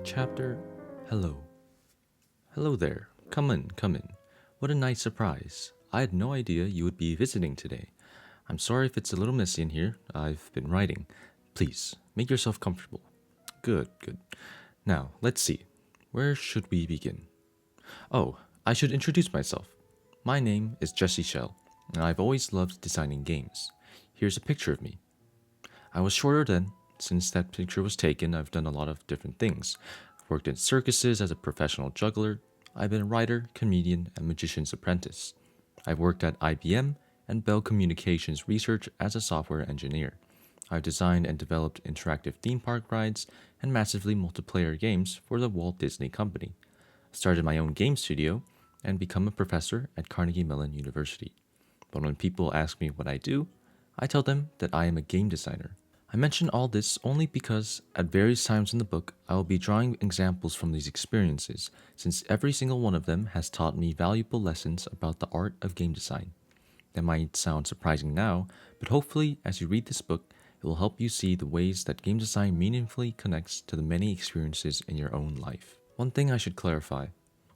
Chapter Hello. Hello there. Come in, come in. What a nice surprise. I had no idea you would be visiting today. I'm sorry if it's a little messy in here. I've been writing. Please, make yourself comfortable. Good, good. Now, let's see. Where should we begin? Oh, I should introduce myself. My name is Jesse Schell, and I've always loved designing games. Here's a picture of me. I was shorter then. Since that picture was taken, I've done a lot of different things. I've worked in circuses as a professional juggler. I've been a writer, comedian, and magician's apprentice. I've worked at IBM and Bell Communications Research as a software engineer. I've designed and developed interactive theme park rides and massively multiplayer games for the Walt Disney Company. I started my own game studio and become a professor at Carnegie Mellon University. But when people ask me what I do, I tell them that I am a game designer. I mention all this only because at various times in the book I will be drawing examples from these experiences, since every single one of them has taught me valuable lessons about the art of game design. That might sound surprising now, but hopefully as you read this book, it will help you see the ways that game design meaningfully connects to the many experiences in your own life. One thing I should clarify.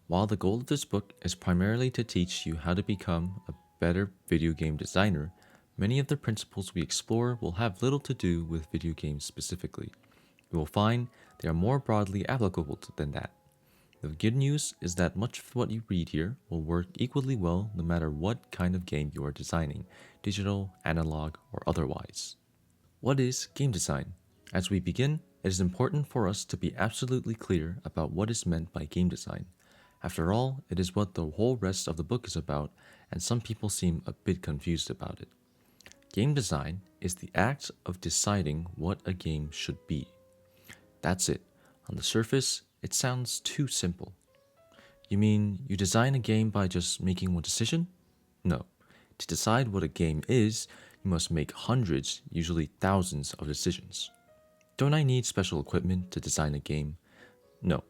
While the goal of this book is primarily to teach you how to become a better video game designer, many of the principles we explore will have little to do with video games specifically. You will find they are more broadly applicable than that. The good news is that much of what you read here will work equally well no matter what kind of game you are designing, digital, analog, or otherwise. What is game design? As we begin, it is important for us to be absolutely clear about what is meant by game design. After all, it is what the whole rest of the book is about, and some people seem a bit confused about it. Game design is the act of deciding what a game should be. That's it. On the surface, it sounds too simple. You mean you design a game by just making one decision? No. To decide what a game is, you must make hundreds, usually thousands, of decisions. Don't I need special equipment to design a game? No.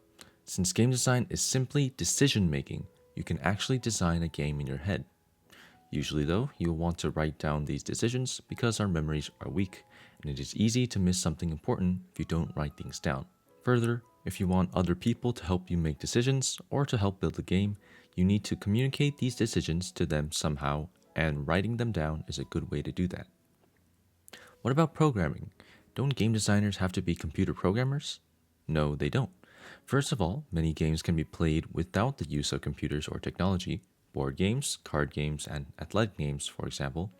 Since game design is simply decision making, you can actually design a game in your head. Usually, though, you will want to write down these decisions because our memories are weak, and it is easy to miss something important if you don't write things down. Further, if you want other people to help you make decisions or to help build a game, you need to communicate these decisions to them somehow, and writing them down is a good way to do that. What about programming? Don't game designers have to be computer programmers? No, they don't. First of all, many games can be played without the use of computers or technology. Board games, card games, and athletic games, for example.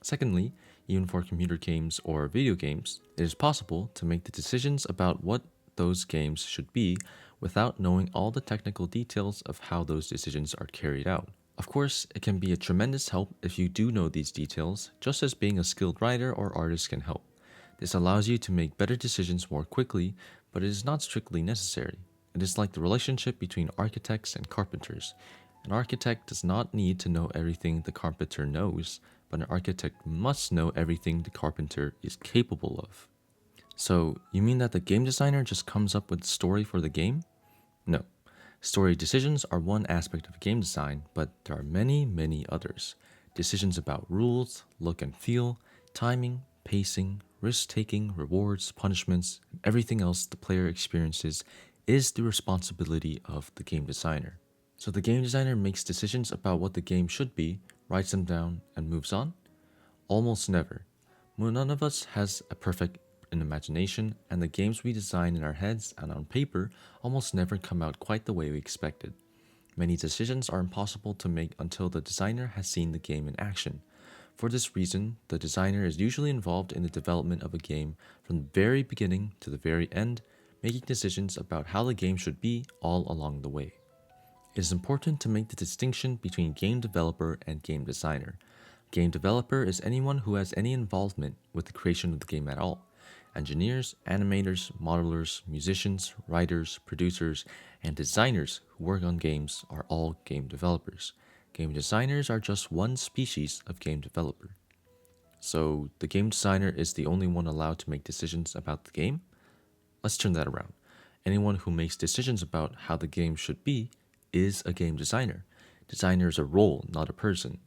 Secondly, even for computer games or video games, it is possible to make the decisions about what those games should be without knowing all the technical details of how those decisions are carried out. Of course, it can be a tremendous help if you do know these details, just as being a skilled writer or artist can help. This allows you to make better decisions more quickly, but it is not strictly necessary. It is like the relationship between architects and carpenters. An architect does not need to know everything the carpenter knows, but an architect must know everything the carpenter is capable of. So, you mean that the game designer just comes up with the story for the game? No. Story decisions are one aspect of game design, but there are many, many others. Decisions about rules, look and feel, timing, pacing, risk-taking, rewards, punishments, and everything else the player experiences is the responsibility of the game designer. So the game designer makes decisions about what the game should be, writes them down, and moves on? Almost never. None of us has a perfect imagination, and the games we design in our heads and on paper almost never come out quite the way we expected. Many decisions are impossible to make until the designer has seen the game in action. For this reason, the designer is usually involved in the development of a game from the very beginning to the very end, making decisions about how the game should be all along the way. It is important to make the distinction between game developer and game designer. Game developer is anyone who has any involvement with the creation of the game at all. Engineers, animators, modelers, musicians, writers, producers, and designers who work on games are all game developers. Game designers are just one species of game developer. So, the game designer is the only one allowed to make decisions about the game? Let's turn that around. Anyone who makes decisions about how the game should be is a game designer. Designer is a role, not a person.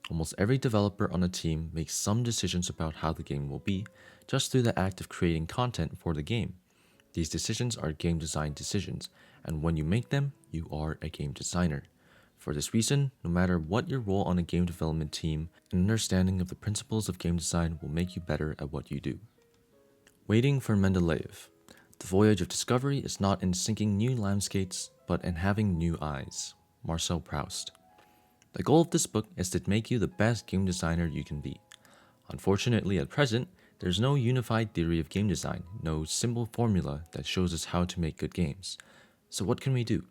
Almost every developer on a team makes some decisions about how the game will be, just through the act of creating content for the game. These decisions are game design decisions, and when you make them, you are a game designer. For this reason, no matter what your role on a game development team, an understanding of the principles of game design will make you better at what you do. Waiting for Mendeleev. The voyage of discovery is not in sinking new landscapes, but in having new eyes. Marcel Proust. The goal of this book is to make you the best game designer you can be. Unfortunately, at present, there's no unified theory of game design, no simple formula that shows us how to make good games. So what can we do?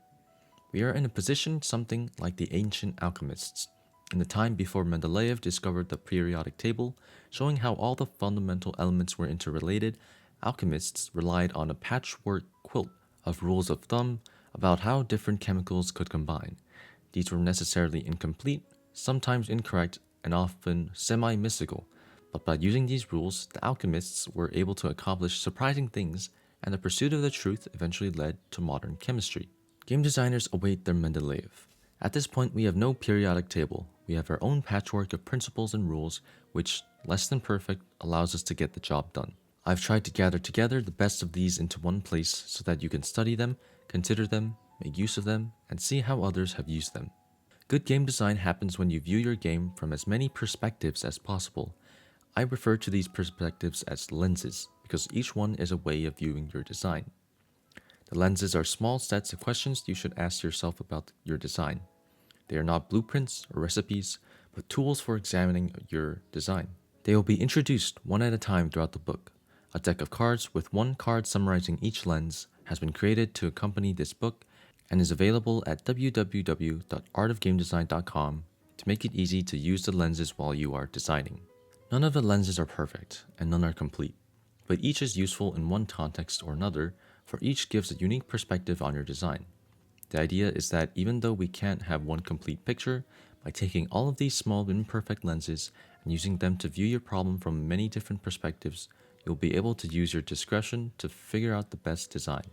We are in a position something like the ancient alchemists, in the time before Mendeleev discovered the periodic table, showing how all the fundamental elements were interrelated. Alchemists relied on a patchwork quilt of rules of thumb about how different chemicals could combine. These were necessarily incomplete, sometimes incorrect, and often semi-mystical, but by using these rules, the alchemists were able to accomplish surprising things, and the pursuit of the truth eventually led to modern chemistry. Game designers await their Mendeleev. At this point, we have no periodic table. We have our own patchwork of principles and rules, which, less than perfect, allows us to get the job done. I've tried to gather together the best of these into one place so that you can study them, consider them, make use of them, and see how others have used them. Good game design happens when you view your game from as many perspectives as possible. I refer to these perspectives as lenses because each one is a way of viewing your design. The lenses are small sets of questions you should ask yourself about your design. They are not blueprints or recipes, but tools for examining your design. They will be introduced one at a time throughout the book. A deck of cards with one card summarizing each lens has been created to accompany this book and is available at www.artofgamedesign.com to make it easy to use the lenses while you are designing. None of the lenses are perfect, and none are complete, but each is useful in one context or another, for each gives a unique perspective on your design. The idea is that even though we can't have one complete picture, by taking all of these small imperfect lenses and using them to view your problem from many different perspectives, you'll be able to use your discretion to figure out the best design.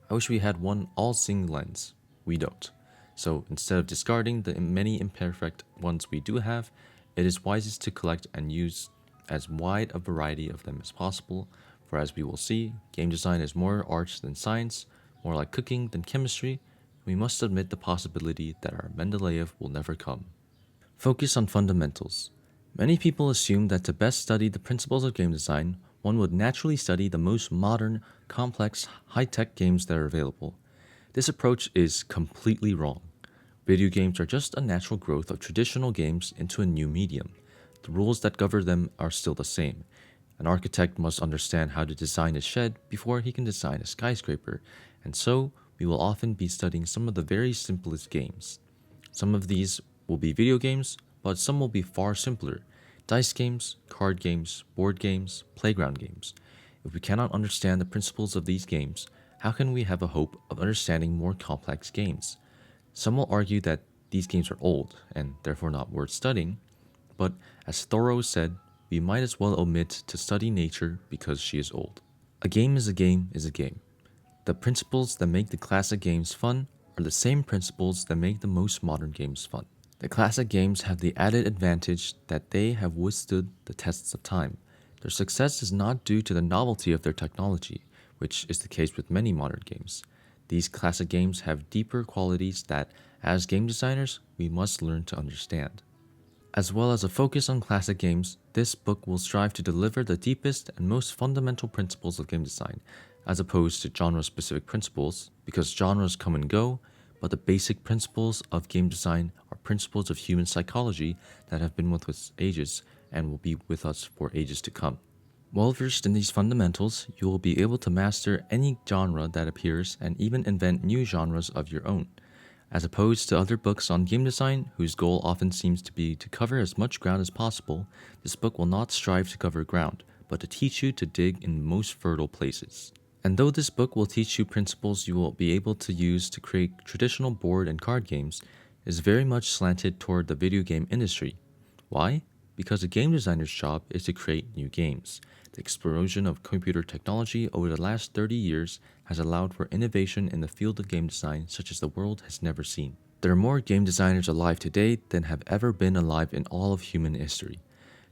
I wish we had one all-seeing lens. We don't. So instead of discarding the many imperfect ones we do have, it is wisest to collect and use as wide a variety of them as possible, for as we will see, game design is more art than science, more like cooking than chemistry. We must admit the possibility that our Mendeleev will never come. Focus on fundamentals. Many people assume that to best study the principles of game design, one would naturally study the most modern, complex, high-tech games that are available. This approach is completely wrong. Video games are just a natural growth of traditional games into a new medium. The rules that govern them are still the same. An architect must understand how to design a shed before he can design a skyscraper, and so we will often be studying some of the very simplest games. Some of these will be video games, but some will be far simpler. Dice games, card games, board games, playground games. If we cannot understand the principles of these games, how can we have a hope of understanding more complex games? Some will argue that these games are old and therefore not worth studying, but as Thoreau said, we might as well omit to study nature because she is old. A game is a game is a game. The principles that make the classic games fun are the same principles that make the most modern games fun. The classic games have the added advantage that they have withstood the tests of time. Their success is not due to the novelty of their technology, which is the case with many modern games. These classic games have deeper qualities that, as game designers, we must learn to understand. As well as a focus on classic games, this book will strive to deliver the deepest and most fundamental principles of game design, as opposed to genre-specific principles, because genres come and go, but the basic principles of game design are principles of human psychology that have been with us ages and will be with us for ages to come. Well versed in these fundamentals, you will be able to master any genre that appears and even invent new genres of your own. As opposed to other books on game design, whose goal often seems to be to cover as much ground as possible, this book will not strive to cover ground, but to teach you to dig in most fertile places. And though this book will teach you principles you will be able to use to create traditional board and card games, it is very much slanted toward the video game industry. Why? Because a game designer's job is to create new games. The explosion of computer technology over the last 30 years has allowed for innovation in the field of game design such as the world has never seen. There are more game designers alive today than have ever been alive in all of human history.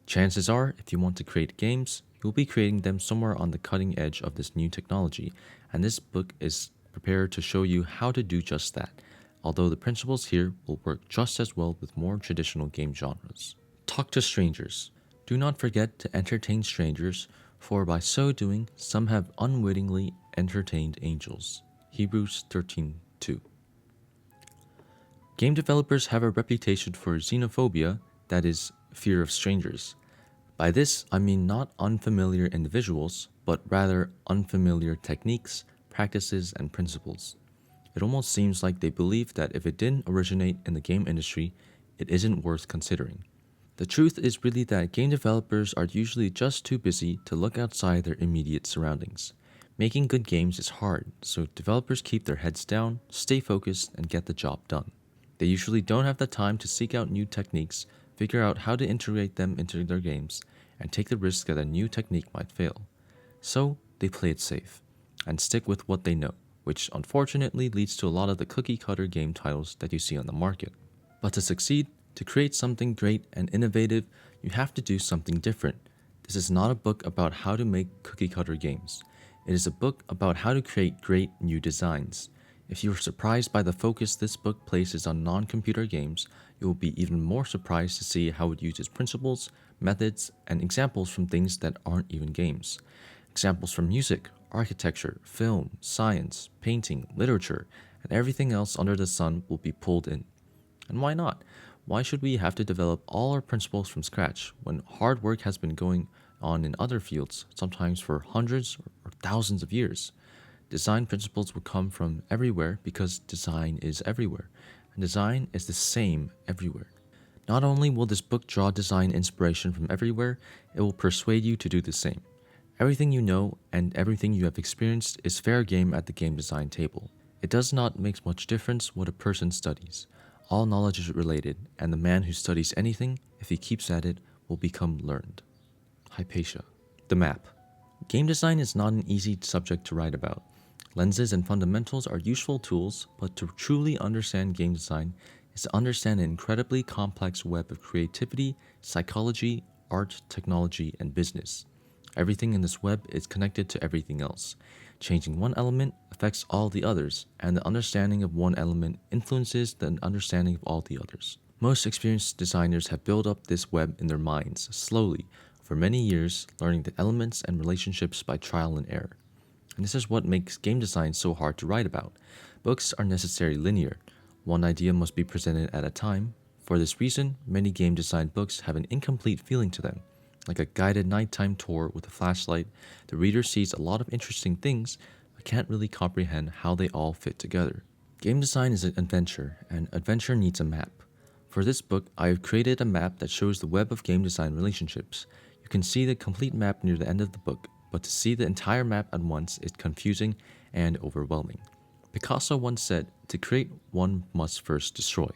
Chances are, if you want to create games, You will be creating them somewhere on the cutting edge of this new technology, and this book is prepared to show you how to do just that, although the principles here will work just as well with more traditional game genres. Talk to strangers. Do not forget to entertain strangers, for by so doing, some have unwittingly entertained angels. Hebrews 13:2. Game developers have a reputation for xenophobia, that is, fear of strangers. By this, I mean not unfamiliar individuals, but rather unfamiliar techniques, practices, and principles. It almost seems like they believe that if it didn't originate in the game industry, it isn't worth considering. The truth is really that game developers are usually just too busy to look outside their immediate surroundings. Making good games is hard, so developers keep their heads down, stay focused, and get the job done. They usually don't have the time to seek out new techniques, figure out how to integrate them into their games, and take the risk that a new technique might fail. So, they play it safe, and stick with what they know, which unfortunately leads to a lot of the cookie-cutter game titles that you see on the market. But to succeed, to create something great and innovative, you have to do something different. This is not a book about how to make cookie-cutter games. It is a book about how to create great new designs. If you are surprised by the focus this book places on non-computer games, you will be even more surprised to see how it uses principles, methods, and examples from things that aren't even games. Examples from music, architecture, film, science, painting, literature, and everything else under the sun will be pulled in. And why not? Why should we have to develop all our principles from scratch when hard work has been going on in other fields, sometimes for hundreds or thousands of years? Design principles will come from everywhere because design is everywhere, and design is the same everywhere. Not only will this book draw design inspiration from everywhere, it will persuade you to do the same. Everything you know and everything you have experienced is fair game at the game design table. It does not make much difference what a person studies. All knowledge is related, and the man who studies anything, if he keeps at it, will become learned. Hypatia. The map. Game design is not an easy subject to write about. Lenses and fundamentals are useful tools, but to truly understand game design is to understand an incredibly complex web of creativity, psychology, art, technology, and business. Everything in this web is connected to everything else. Changing one element affects all the others, and the understanding of one element influences the understanding of all the others. Most experienced designers have built up this web in their minds, slowly, for many years, learning the elements and relationships by trial and error. And this is what makes game design so hard to write about. Books are necessarily linear. One idea must be presented at a time. For this reason, many game design books have an incomplete feeling to them. Like a guided nighttime tour with a flashlight, the reader sees a lot of interesting things, but can't really comprehend how they all fit together. Game design is an adventure, and adventure needs a map. For this book, I have created a map that shows the web of game design relationships. You can see the complete map near the end of the book, but to see the entire map at once is confusing and overwhelming. Picasso once said, "To create, one must first destroy."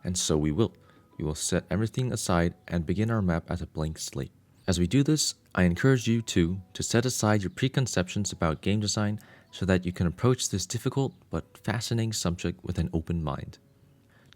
And so we will. We will set everything aside and begin our map as a blank slate. As we do this, I encourage you to set aside your preconceptions about game design so that you can approach this difficult but fascinating subject with an open mind.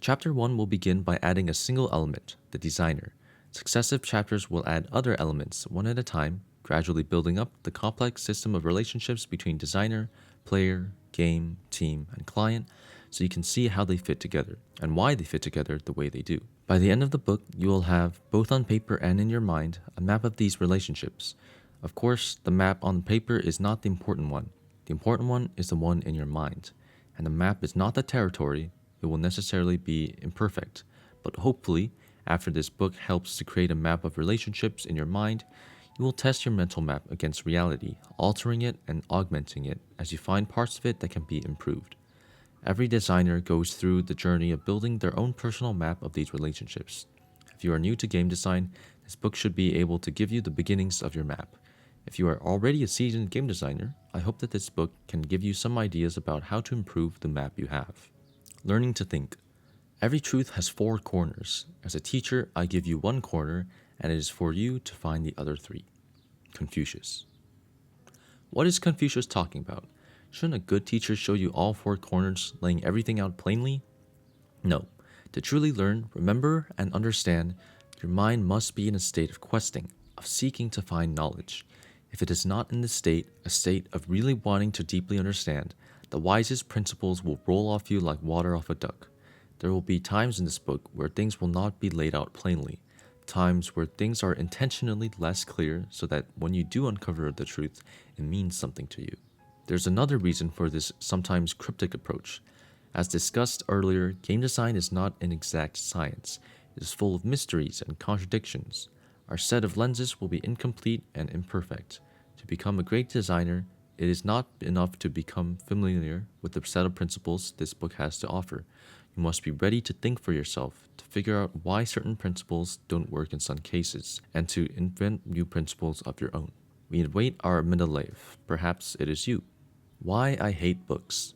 Chapter 1 will begin by adding a single element, the designer. Successive chapters will add other elements one at a time, gradually building up the complex system of relationships between designer, player, game, team, and client, so you can see how they fit together and why they fit together the way they do. By the end of the book, you will have, both on paper and in your mind, a map of these relationships. Of course, the map on paper is not the important one. The important one is the one in your mind. And the map is not the territory. It will necessarily be imperfect. But hopefully, after this book helps to create a map of relationships in your mind, you will test your mental map against reality, altering it and augmenting it as you find parts of it that can be improved. Every designer goes through the journey of building their own personal map of these relationships. If you are new to game design, this book should be able to give you the beginnings of your map. If you are already a seasoned game designer, I hope that this book can give you some ideas about how to improve the map you have. Learning to think. Every truth has 4 corners. As a teacher, I give you 1 corner, and it is for you to find the other 3. Confucius. What is Confucius talking about? Shouldn't a good teacher show you all 4 corners, laying everything out plainly? No. To truly learn, remember, and understand, your mind must be in a state of questing, of seeking to find knowledge. If it is not in this state, a state of really wanting to deeply understand, the wisest principles will roll off you like water off a duck. There will be times in this book where things will not be laid out plainly, times where things are intentionally less clear so that when you do uncover the truth, it means something to you. There's another reason for this sometimes cryptic approach. As discussed earlier, game design is not an exact science. It is full of mysteries and contradictions. Our set of lenses will be incomplete and imperfect. To become a great designer, it is not enough to become familiar with the set of principles this book has to offer. You must be ready to think for yourself, to figure out why certain principles don't work in some cases, and to invent new principles of your own. We await our middle life. Perhaps it is you. Why I hate books.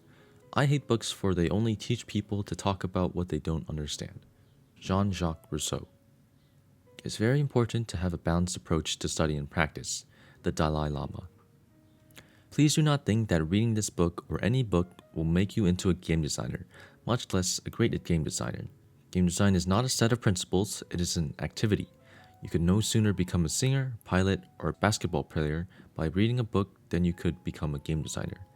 I hate books for they only teach people to talk about what they don't understand. Jean-Jacques Rousseau. It's very important to have a balanced approach to study and practice. The Dalai Lama. Please do not think that reading this book or any book will make you into a game designer, much less a great game designer. Game design is not a set of principles, it is an activity. You could no sooner become a singer, pilot, or basketball player by reading a book than you could become a game designer.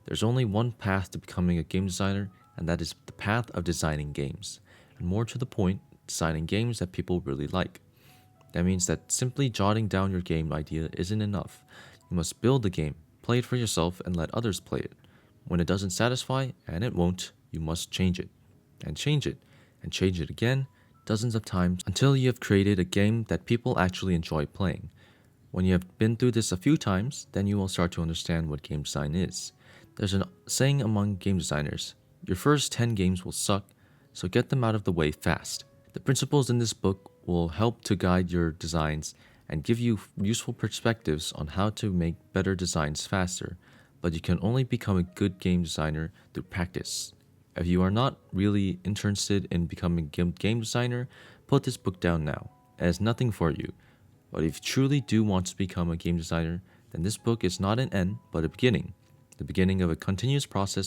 There's only one path to becoming a game designer, and that is the path of designing games. And more to the point, designing games that people really like. That means that simply jotting down your game idea isn't enough. You must build the game, play it for yourself, and let others play it. When it doesn't satisfy, and it won't, you must change it. And change it. And change it again, dozens of times, until you have created a game that people actually enjoy playing. When you have been through this a few times, then you will start to understand what game design is. There's a saying among game designers, your first 10 games will suck, so get them out of the way fast. The principles in this book will help to guide your designs and give you useful perspectives on how to make better designs faster, but you can only become a good game designer through practice. If you are not really interested in becoming a game designer, put this book down now. It has nothing for you. But if you truly do want to become a game designer, then this book is not an end, but a beginning. The beginning of a continuous process